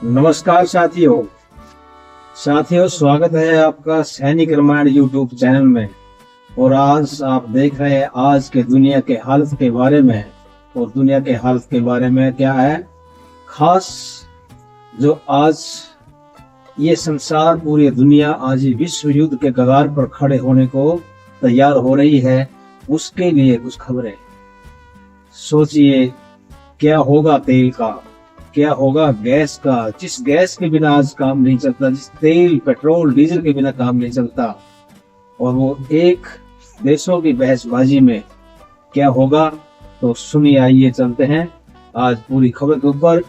नमस्कार साथियों, स्वागत है आपका सैनिक रामायण यूट्यूब चैनल में। और आज आप देख रहे हैं आज के दुनिया के हालत के बारे में। और दुनिया के हालत के बारे में क्या है खास, जो आज ये संसार, पूरी दुनिया आज विश्व युद्ध के कगार पर खड़े होने को तैयार हो रही है, उसके लिए कुछ खबरें। सोचिए क्या होगा तेल का, क्या होगा गैस का, जिस गैस के बिना आज काम नहीं चलता, जिस तेल पेट्रोल डीजल के बिना काम नहीं चलता। और वो एक देशों की बहसबाजी में क्या होगा, तो सुनिए, आइए चलते हैं आज पूरी खबर के ऊपर।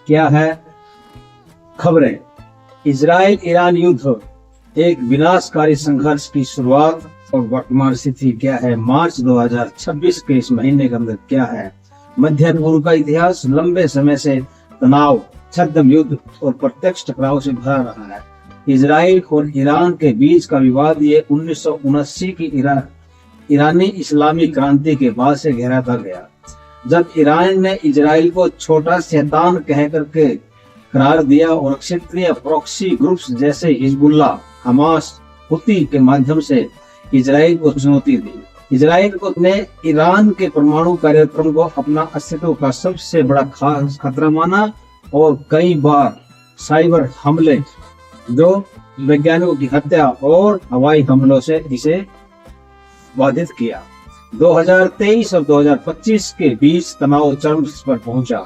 क्या है खबरें। इजराइल ईरान युद्ध एक विनाशकारी संघर्ष की शुरुआत और वर्तमान स्थिति क्या है। मार्च 2026 के इस महीने के अंदर क्या है। मध्य पूर्व का इतिहास लंबे समय से तनाव, छद्म युद्ध और प्रत्यक्ष टकराव से भरा रहा है। इजराइल और ईरान के बीच का विवाद ये 1979 की ईरानी इस्लामी क्रांति के बाद से गहराता गया, जब ईरान ने इजराइल को छोटा शैतान कह करके करार दिया और क्षेत्रीय प्रॉक्सी ग्रुप्स जैसे हिजबुल्लाह, हमास, हुती के माध्यम से इजराइल को चुनौती दी। इजराइल को ने ईरान के परमाणु कार्यक्रम को अपना अस्तित्व का सबसे बड़ा खास खतरा माना और कई बार साइबर हमले, जो वैज्ञानिकों की हत्या और हवाई हमलों से इसे बाधित किया। 2023 और 2025 के बीच तनाव चरम पर पहुंचा।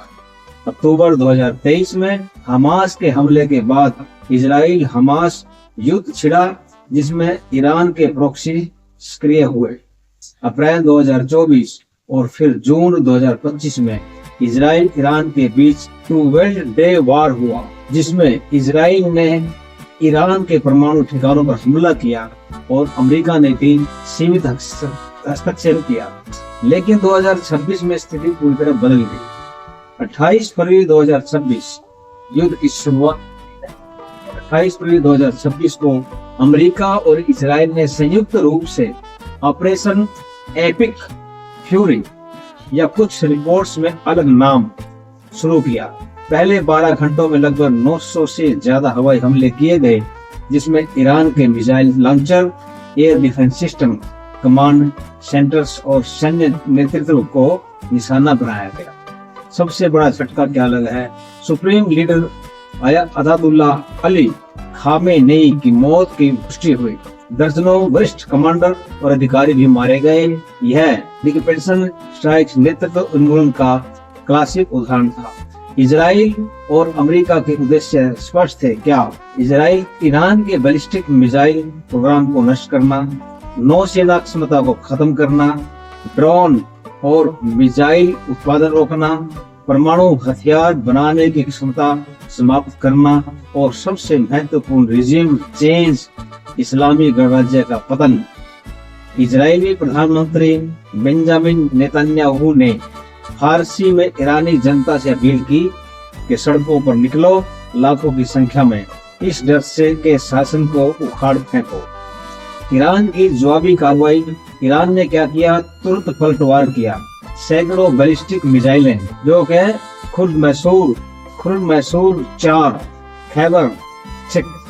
अक्टूबर 2023 में हमास के हमले के बाद इजराइल हमास युद्ध छिड़ा, जिसमें ईरान के प्रॉक्सी सक्रिय हुए। अप्रैल 2024 और फिर जून 2025 में इजराइल ईरान के बीच 12 डे वार हुआ, जिसमें इजराइल ने ईरान के परमाणु ठिकानों पर हमला किया और अमेरिका ने भी सीमित हस्तक्षेप किया। लेकिन 2026 में स्थिति पूरी तरह बदल गई। 28 फरवरी 2026 युद्ध की शुरुआत। 28 फरवरी 2026 को अमेरिका और इजराइल ने संयुक्त रूप से ऑपरेशन एपिक फ्यूरी, या कुछ रिपोर्ट्स में अलग नाम, शुरू किया। पहले 12 घंटों में लगभग 900 से ज्यादा हवाई हमले किए गए, जिसमें ईरान के missile launcher, air defence system, command centres और सैन्य नेतृत्व को निशाना बनाया गया। सबसे बड़ा झटका क्या लगा है, supreme leader Ayatollah Ali Khamenei की मौत की पुष्टि हुई। दर्जनों वरिष्ठ कमांडर और अधिकारी भी मारे गए। यह डिक्टेशन स्ट्राइक नेतृत्व उन्मूलन का क्लासिक उदाहरण था। इजराइल और अमेरिका के उद्देश्य स्पष्ट थे। क्या? इजराइल ईरान के बैलिस्टिक मिसाइल प्रोग्राम को नष्ट करना, नौसेना क्षमता को खत्म करना, ड्रोन और मिसाइल उत्पादन रोकना, परमाणु हथियार बनाने की क्षमता समाप्त करना, और सबसे महत्वपूर्ण रिजीम चेंज, इस्लामी गणराज्य का पतन। इजरायली प्रधानमंत्री बेंजामिन नेतन्याहू ने फारसी में ईरानी जनता से अपील की कि सड़कों पर निकलो लाखों की संख्या में, इस डर से के शासन को उखाड़ फेंको। ईरान की जवाबी कार्रवाई। ईरान ने क्या किया, तुरंत पलटवार किया। सैकड़ों बैलिस्टिक मिसाइलें, जो कि खुर्द मैसूर 4, खैबर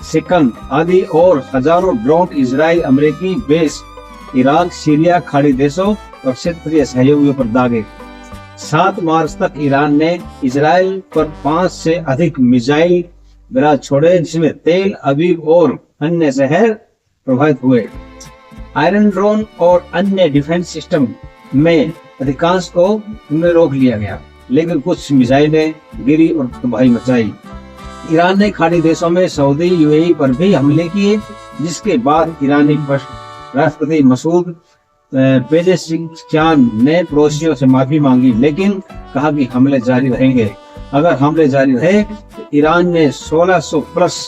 सिकंद आदि, और हजारों ड्रोन इजराइल अमेरिकी बेस, इराक, सीरिया, खाड़ी देशों और क्षेत्रीय सहयोगियों पर दागे। 7 मार्च तक ईरान ने इजराइल पर 5 से अधिक मिसाइल गिरा छोड़े, जिसमें तेल अवीव और अन्य शहर प्रभावित हुए। आयरन ड्रोन और अन्य डिफेंस सिस्टम में अधिकांश को रोक लिया गया, लेकिन कुछ मिसाइलें गिरी और तबाही मचाई। ईरान ने खाड़ी देशों में सऊदी, यूएई पर भी हमले किए, जिसके बाद ईरानी राष्ट्रपति मसूद पेजेश्कियान ने पड़ोसियों से माफी मांगी, लेकिन कहा कि हमले जारी रहेंगे। अगर हमले जारी रहे तो ईरान ने 1600 प्लस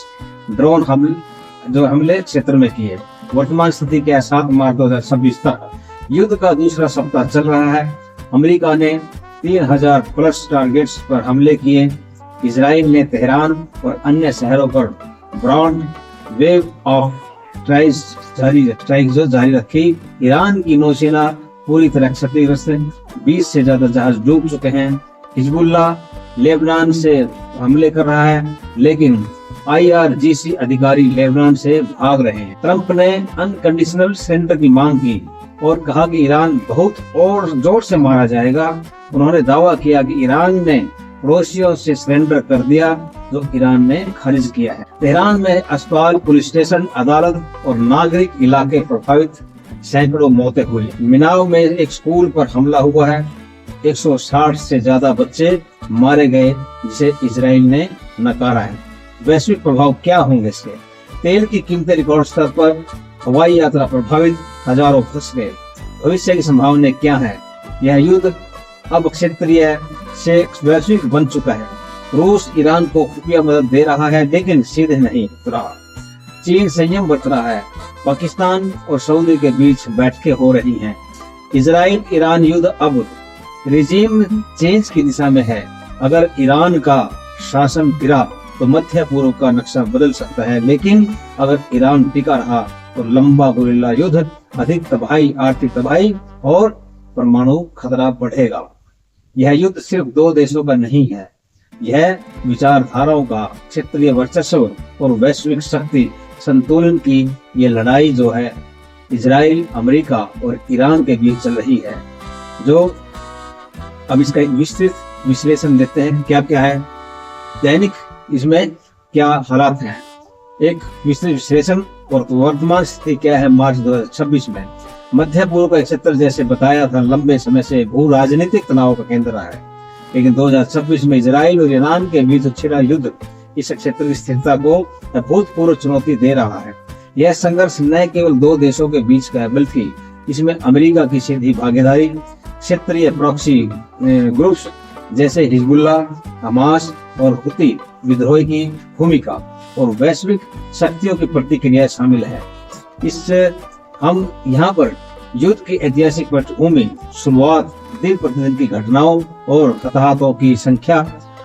ड्रोन हमले क्षेत्र में किए। वर्तमान स्थिति क्या है, 7 मार्च 2026 तक युद्ध का दूसरा सप्ताह चल रहा है। अमेरिका ने 3000 प्लस टारगेट्स पर हमले किए। इजराइल ने तेहरान और अन्य शहरों पर ब्रॉड वेव ऑफ स्ट्राइक जारी रखी। ईरान की नौसेना पूरी तरह क्षतिग्रस्त है। 20 से ज्यादा जहाज डूब चुके हैं। हिजबुल्लाह लेबनान से हमले कर रहा है, लेकिन IRGC अधिकारी लेबनान से भाग रहे हैं। ट्रंप ने अनकंडीशनल सरेंडर की मांग की और कहा कि ईरान बहुत और जोर से मारा जाएगा। उन्होंने दावा किया कि ईरान ने पड़ोसियों से सरेंडर कर दिया, जो ईरान ने खारिज किया है। तेहरान में अस्पताल, पुलिस स्टेशन, अदालत और नागरिक इलाके प्रभावित, सैकड़ों मौतें हुई। मिनाव में एक स्कूल पर हमला हुआ है, 160 से ज्यादा बच्चे मारे गए, जिसे इजराइल ने नकारा है। वैश्विक प्रभाव क्या होंगे इसके? तेल की कीमतें रिकॉर्ड स्तर पर, हवाई यात्रा प्रभावित, हजारों फंस गए। भविष्य की संभावनाएं क्या है? यह युद्ध अब क्षेत्रीय से वैश्विक बन चुका है। रूस ईरान को खुफिया मदद दे रहा है, लेकिन सीधे नहीं रहा। चीन संयम बरत रहा है। पाकिस्तान और सऊदी के बीच बैठकें हो रही हैं। इजराइल ईरान युद्ध अब रिजीम चेंज की दिशा में है। अगर ईरान का शासन गिरा तो मध्य पूर्व का नक्शा बदल सकता है, लेकिन अगर ईरान टिका रहा तो लंबा गुरिल्ला युद्ध, अधिक तबाही, आर्थिक तबाही और परमाणु खतरा बढ़ेगा। यह युद्ध सिर्फ दो देशों का नहीं है, यह विचारधाराओं का, क्षेत्रीय वर्चस्व और वैश्विक शक्ति संतुलन की ये लड़ाई जो है इजराइल, अमेरिका और ईरान के बीच चल रही है। जो अब इसका एक विस्तृत विश्लेषण देते हैं, क्या क्या है दैनिक इसमें क्या हालात हैं। एक विस्तृत विश्लेषण और वर्तमान स्थिति क्या है मार्च 2026 में। मध्य पूर्व का क्षेत्र जैसे बताया था लंबे समय से भू राजनीतिक तनाव का केंद्र रहा है, लेकिन 2026 में इजराइल और ईरान के बीच छिड़ा युद्ध इस क्षेत्र की स्थिरता को अभूतपूर्व चुनौती दे रहा है। यह संघर्ष न केवल दो देशों के बीच का है, बल्कि इसमें अमेरिका की सीधी भागीदारी, क्षेत्रीय प्रॉक्सी ग्रुप्स जैसे हिजबुल्लाह, हमास और हुती विद्रोह की भूमिका और वैश्विक शक्तियों की प्रतिक्रिया शामिल है। इस हम यहाँ पर युद्ध की ऐतिहासिक पृष्ठभूमि, शुरुआत, दिन प्रतिदिन की घटनाओं और हताहतों की संख्या,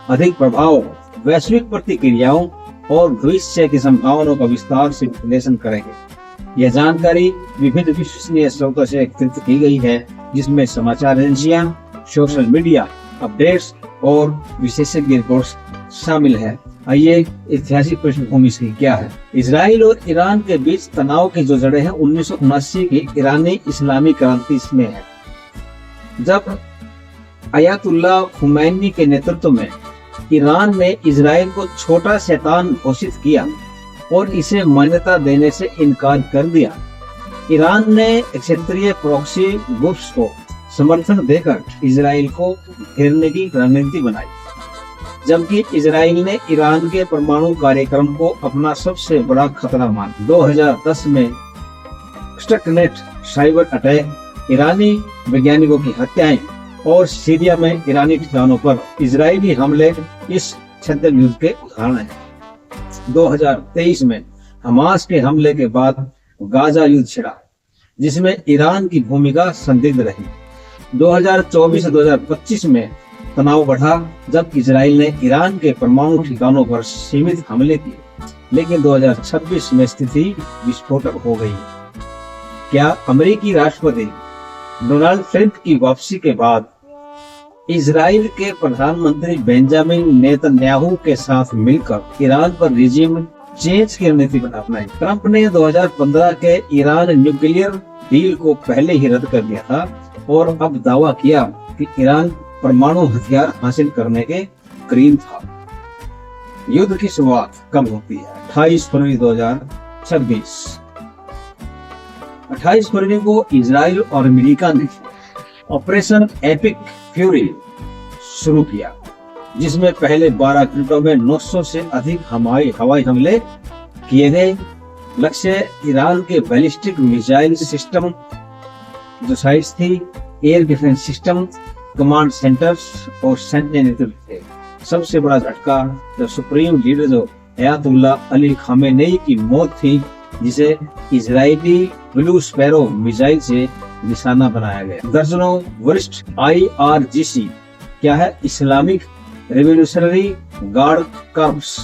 अधिक प्रभाव, वैश्विक प्रतिक्रियाओं और भविष्य की संभावनाओं का विस्तार से विश्लेषण करेंगे। यह जानकारी विभिन्न विश्वसनीय स्रोतों से एकत्रित की गई है, जिसमें समाचार एजेंसियां, सोशल मीडिया अपडेट्स और विशेषज्ञ रिपोर्ट्स शामिल है। आइए ऐतिहासिक पृष्ठभूमि से क्या है। इजराइल और ईरान के बीच तनाव की जो जड़ें हैं 1979 की ईरानी इस्लामी क्रांति इसमें है, जब अयातुल्लाह खुमैनी के नेतृत्व में ईरान ने इजराइल को छोटा शैतान घोषित किया और इसे मान्यता देने से इनकार कर दिया। ईरान ने क्षेत्रीय प्रॉक्सी ग्रुप्स को समर्थन देकर इजराइल को घेरने की रणनीति बनाई, जबकि इजराइल ने ईरान के परमाणु कार्यक्रम को अपना सबसे बड़ा खतरा माना। 2010 में स्टकनेट साइबर अटैक, ईरानी वैज्ञानिकों की हत्याएं और सीरिया में ईरानी ठिकानों पर इजरायली हमले इस छद्म युद्ध के उदाहरण हैं। 2023 में हमास के हमले के बाद गाजा युद्ध छिड़ा, जिसमें ईरान की भूमिका संदिग्ध रही। 2024 से 2025 में तनाव बढ़ा, जब इजराइल ने ईरान के परमाणु ठिकानों पर सीमित हमले किए, लेकिन 2026 में स्थिति विस्फोटक हो गई। क्या अमेरिकी राष्ट्रपति डोनाल्ड ट्रंप की वापसी के बाद इजराइल के प्रधानमंत्री बेंजामिन नेतन्याहू के साथ मिलकर ईरान पर रिजीम चेंज की रणनीति अपनाई? ट्रंप ने 2015 के ईरान न्यूक्लियर डील को पहले ही रद्द कर दिया था और अब दावा किया कि ईरान परमाणु हथियार हासिल करने के करीब था। युद्ध की शुरुआत कब होती है? 28 फरवरी 2026। 28 फरवरी को इजराइल और अमेरिका ने ऑपरेशन एपिक फ्यूरी शुरू किया, जिसमें पहले 12 घंटों में 900 से अधिक हवाई हमले किए गए। लक्ष्य ईरान के बैलिस्टिक मिसाइल सिस्टम जो साइट्स थी, air defence system, command centres और सैन्य नेतृत्व थे। सबसे बड़ा झटका जो सुप्रीम लीडर जो अयातुल्लाह अली खामेनेई की मौत थी, जिसे इजरायली ब्लू स्पैरो मिसाइल से निशाना बनाया गया। दर्जनों वरिष्ठ IRGC क्या है, Islamic revolutionary guard corps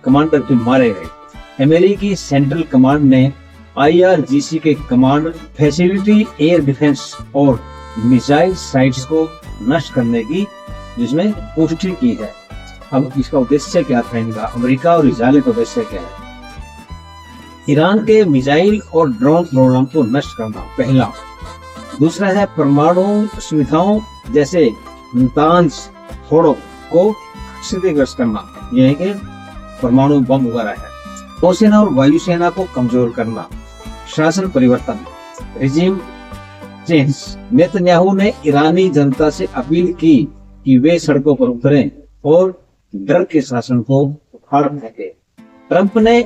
commander भी मारे गए। अमेरिकी सेंट्रल कमांड ने IRGC के कमांड फैसिलिटी, एयर डिफेंस और मिसाइल साइट्स को नष्ट करने की जिसमें पुष्टि की है। अब इसका उद्देश्य क्या था इनका, अमेरिका और इजराइल का उद्देश्य क्या है? ईरान के मिसाइल और ड्रोन प्रोग्राम को नष्ट करना पहला। दूसरा है परमाणु सुविधाओं जैसे नातांज फोड़ो को क्षतिग्रस्त करना, यह है कि परमाणु बम वगैरह है। नौसेना और वायुसेना को कमजोर करना। शासन परिवर्तन, रिजीम चेंज। नेतन्याहू ने ईरानी जनता से अपील की कि वे सड़कों पर उतरें और डर के शासन को उखाड़ फेंके। ट्रंप ने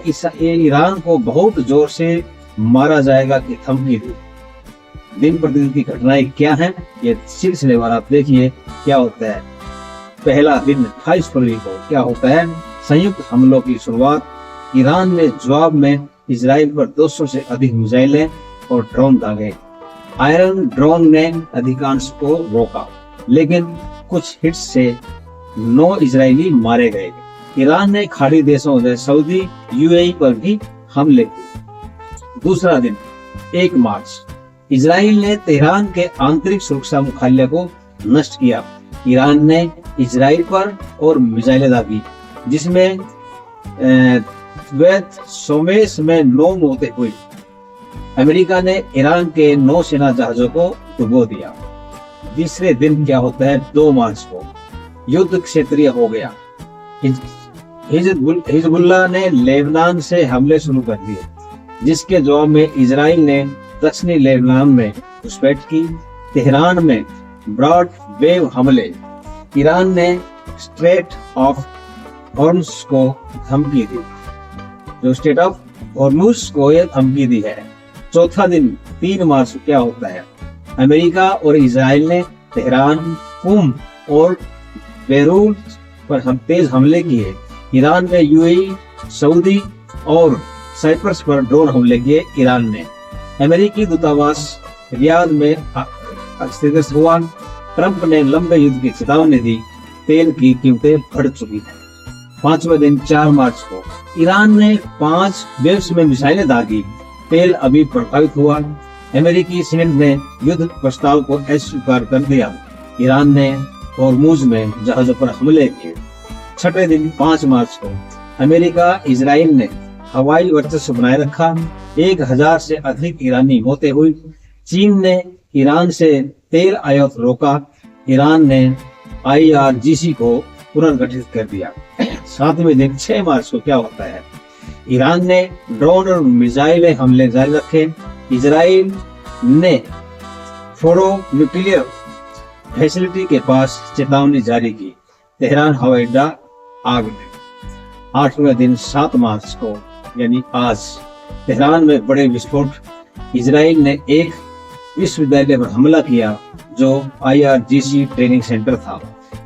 ईरान को बहुत जोर से मारा जाएगा की धमकी दी। दिन प्रतिदिन की घटनाएं क्या हैं, ये सिलसिलेवार आप देखिए क्या होता है। पहला दिन 28 फरवरी को क्या होता है, संयुक्त हमलों की शुरुआत। ईरान ने जवाब में इजराइल पर 200 से अधिक मिसाइलें और ड्रोन दागे। आयरन ड्रोन ने अधिकांश को रोका, लेकिन कुछ हिट्स से 9 इजरायली मारे गए। ईरान ने खाड़ी देशों जैसे सऊदी, यूएई पर भी हमले किए। दूसरा दिन 1 मार्च, इजराइल ने तेहरान के आंतरिक सुरक्षा मुख्यालय को नष्ट किया। ईरान ने इजराइल पर और मिसाइलें दागी, जिसमें सोमेश में 9 मौतें हुई। अमेरिका ने ईरान के 9 सेना जहाजों को डुबो दिया। तीसरे दिन क्या होता है, 2 मार्च को युद्ध क्षेत्रीय हो गया। हिजबुल्लाह ने लेबनान से हमले शुरू कर दिए, जिसके जवाब में इजराइल ने दक्षिणी लेबनान में घुसपैठ की। तेहरान में ब्रॉड वेव हमले। ईरान ने स्ट्रेट ऑफ हॉर्मुज को धमकी दी, जो स्टेट ऑफ हॉर्मुज को यह धमकी दी है। चौथा दिन 3 मार्च को क्या होता है, अमेरिका और इजराइल ने तेहरान, कुम और बेरूत पर तेज हमले किए। ईरान ने यूएई, सऊदी और साइप्रस पर ड्रोन हमले किए। ईरान ने अमेरिकी दूतावास रियाद में क्षतिग्रस्त हुआ। ट्रंप ने लंबे युद्ध की चेतावनी दी। तेल की कीमतें बढ़ चुकी हैं। 5वें दिन 4 मार्च को ईरान ने 5 वेव्स में मिसाइलें दागी। तेल अभी प्रभावित हुआ। अमेरिकी सीनेट ने युद्ध प्रस्ताव को अस्वीकार कर दिया। ईरान ने हॉर्मुज में जहाजों पर हमले किए। 6वें दिन 5 मार्च को अमेरिका, इजराइल ने हवाई वर्चस्व बनाए रखा। 1000 से अधिक ईरानी मौतें हुई। चीन ने ईरान से तेल आयात रोका। ईरान ने IRGC को पुनर्गठित कर दिया। 7वें दिन 6 मार्च को क्या होता है, ईरान ने ड्रोन और मिसाइल हमले जारी रखे। इजराइल ने फोर्डो न्यूक्लियर फैसिलिटी के पास चेतावनी जारी की। तेहरान हवाई अड्डा आग में। 8वें दिन 7 मार्च को यानी आज तेहरान में बड़े विस्फोट। इजराइल ने एक विश्वविद्यालय पर हमला किया जो IRGC ट्रेनिंग सेंटर था।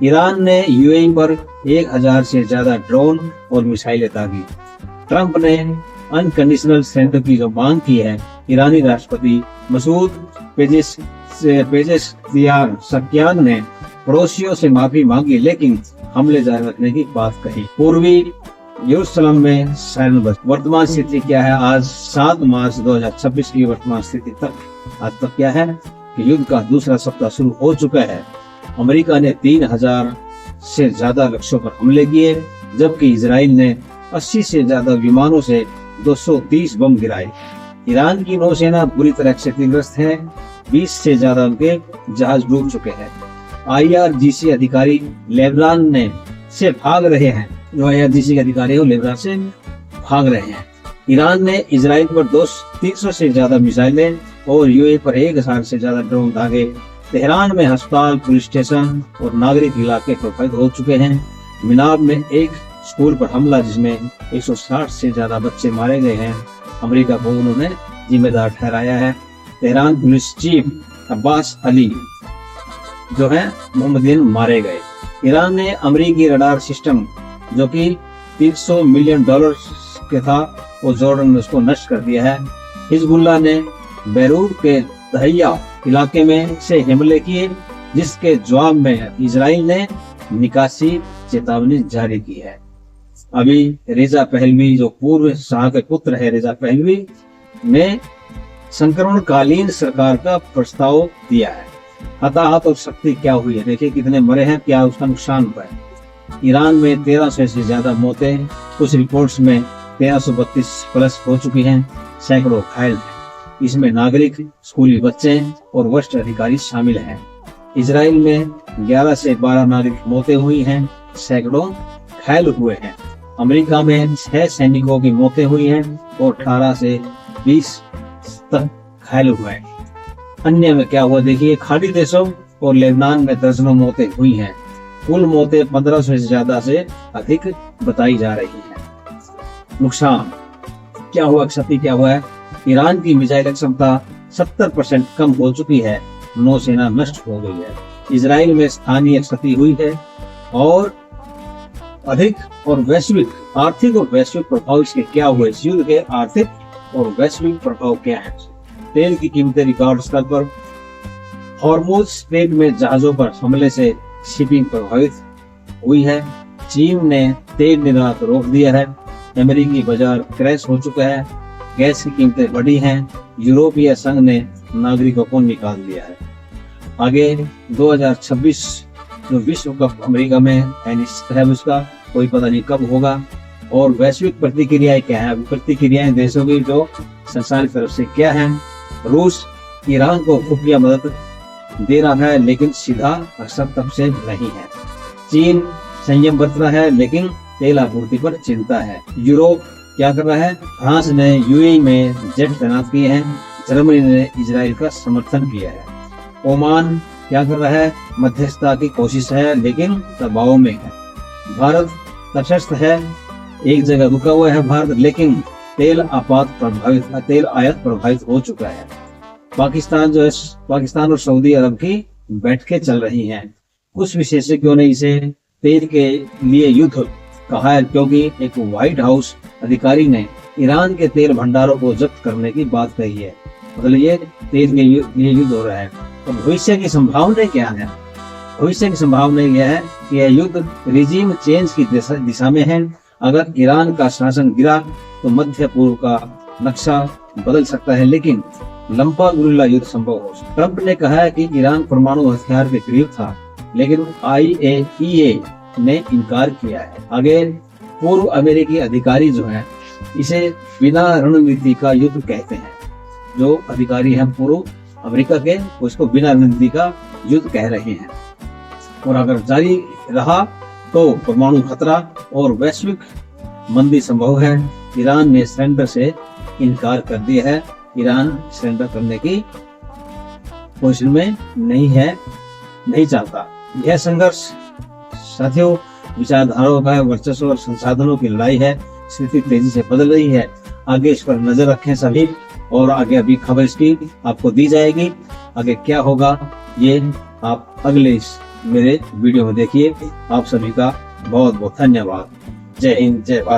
ईरान ने यूएई पर 1000 से ज्यादा ड्रोन और मिसाइलें दागी। ट्रंप ने अनकंडीशनल सेंटर की जो मांग की है, ईरानी राष्ट्रपति मसूद पेजेश्कियान ने पड़ोसियों से माफी मांगी, लेकिन हमले जारी रखने की बात कही। पूर्वी यरूशलेम में सायरन बज। वर्तमान स्थिति क्या है, आज 7 मार्च 2026 की वर्तमान स्थिति तक आज तक क्या है कि युद्ध का दूसरा सप्ताह शुरू हो चुका है। अमेरिका ने 3000 से ज्यादा लक्ष्यों पर हमले किए, जबकि इजराइल ने 80 से ज्यादा विमानों से 230 बम गिराए। ईरान की नौसेना बुरी तरह क्षतिग्रस्त है। 20 से ज्यादा उनके जहाज डूब चुके हैं। IRGC अधिकारी लेबनान से भाग रहे हैं। जो IRGC के अधिकारी है वो लेबनान से भाग रहे हैं। ईरान ने इजराइल पर 300 से ज्यादा मिसाइलें और यूएई पर 1000 से ज्यादा ड्रोन दागे। तेहरान में अस्पताल, पुलिस स्टेशन और नागरिक इलाके प्रभावित हो चुके हैं। मिनाब में एक स्कूल पर हमला, जिसमें 160 से ज्यादा बच्चे मारे गए हैं। अमेरिका को उन्होंने जिम्मेदार ठहराया है। Tehran police chief Abbas Ali जो है मोहम्मदीन मारे गए। ईरान ने अमेरिकी रडार सिस्टम जो कि $300 मिलियन के था, वो जॉर्डन में उसको नष्ट कर दिया है। हिजबुल्लाह ने बैरूत के दहिया इलाके में से हमले किए, जिसके जवाब में इजराइल ने निकासी चेतावनी जारी की है। अभी रेजा पहलवी जो पूर्व शाह के पुत्र है, रेजा पहलवी ने संक्रमणकालीन सरकार का प्रस्ताव दिया है। हताहत और शक्ति क्या हुई है, देखिए कितने मरे हैं, क्या उसका नुकसान हुआ है। ईरान में 1300 से ज्यादा मौतें, कुछ रिपोर्ट्स में 1332 प्लस हो चुकी हैं, सैकड़ों घायल हैं। इसमें नागरिक, स्कूली बच्चे और वरिष्ठ अधिकारी शामिल हैं। इजराइल में 11 से 12 नागरिक मौतें हुई हैं, सैकड़ों घायल हुए हैं। अमेरिका में 6 सैनिकों की मौतें हुई हैं और 18 से 20 तक घायल हुए हैं। अन्य में क्या हुआ देखिए, खाड़ी देशों और लेबनान में दर्जनों मौतें हुई हैं। कुल मौतें 1500 से ज्यादा से अधिक बताई जा रही हैं। नुकसान क्या हुआ, क्षति क्या हुआ है? ईरान की मिसाइल क्षमता 70% कम हो चुकी है, नौसेना नष्ट हो गई है। इजराइल में स्थानीय क्षति हुई है और अधिक और वैश्विक आर्थिक और वैश्विक प्रभाव इसके क्या हुए, इस युद्ध के आर्थिक और वैश्विक प्रभाव क्या है? तेल की कीमतें रिकॉर्ड स्तर पर, हॉर्मुज स्ट्रेट में जहाजों पर हमले से शिपिंग प्रभावित हुई है। चीन ने तेल निर्यात रोक दिया है। अमेरिकी बाजार क्रैश हो चुका है। गैस की कीमतें बढ़ी हैं। यूरोपीय संघ ने नागरिकों को निकाल दिया है। आगे 2026 जो विश्व कप अमेरिका में है, उसका कोई पता नहीं कब होगा। और वैश्विक प्रतिक्रियाएं क्या है, प्रतिक्रियाएं देशों की जो संसार की तरफ से क्या है। रूस ईरान को खुफिया मदद दे रहा है लेकिन सीधा हस्तक्षेप से नहीं है। चीन संयम बरत रहा है लेकिन तेल आपूर्ति पर चिंता है। यूरोप क्या कर रहा है? फ्रांस ने यूएई में जेट तैनात किए हैं। जर्मनी ने इजराइल का समर्थन किया है। ओमान क्या कर रहा है? मध्यस्थता की कोशिश है लेकिन दबाव में है। भारत तटस्थ है, एक जगह रुका हुआ है भारत, लेकिन तेल आयात प्रभावित हो चुका है। पाकिस्तान और सऊदी अरब की बैठकें चल रही हैं। कुछ विशेषज्ञों ने इसे तेल के लिए युद्ध कहा है क्योंकि एक व्हाइट हाउस अधिकारी ने ईरान के तेल भंडारों को जब्त करने की बात कही है। मतलब ये तेल के लिए युद्ध हो रहा है। तो भविष्य की संभावना क्या है? भविष्य की संभावना यह है कि यह युद्ध रिजीम चेंज की दिशा में है। अगर ईरान का शासन गिरा तो मध्य पूर्व का नक्शा बदल सकता है, लेकिन लंबा गुरिल्ला युद्ध संभव हो। ट्रंप ने कहा है कि ईरान परमाणु हथियार के करीब था, लेकिन IAEA ने इनकार किया है। आगे पूर्व अमेरिकी अधिकारी जो है इसे बिना रणनीति का युद्ध कहते हैं। जो अधिकारी हैं पूर्व अमेरिका के, उसको बिना रणनीति का युद्ध कह रहे हैं। और अगर जारी रहा तो परमाणु खतरा और वैश्विक मंदी संभव है। ईरान ने सरेंडर से इनकार कर दिया है। ईरान सरेंडर करने की पोजीशन में नहीं है, नहीं चाहता। यह संघर्ष साथियों विचारधाराओं का वर्चस्व और संसाधनों की लड़ाई है। स्थिति तेजी से बदल रही है। आगे इस पर नजर रखें सभी, और आगे अभी खबर इसकी आपको दी जाएगी। आगे क्या होगा ये आप अगले इस मेरे वीडियो में देखिए। आप सभी का बहुत बहुत धन्यवाद। जय हिंद, जय भारत।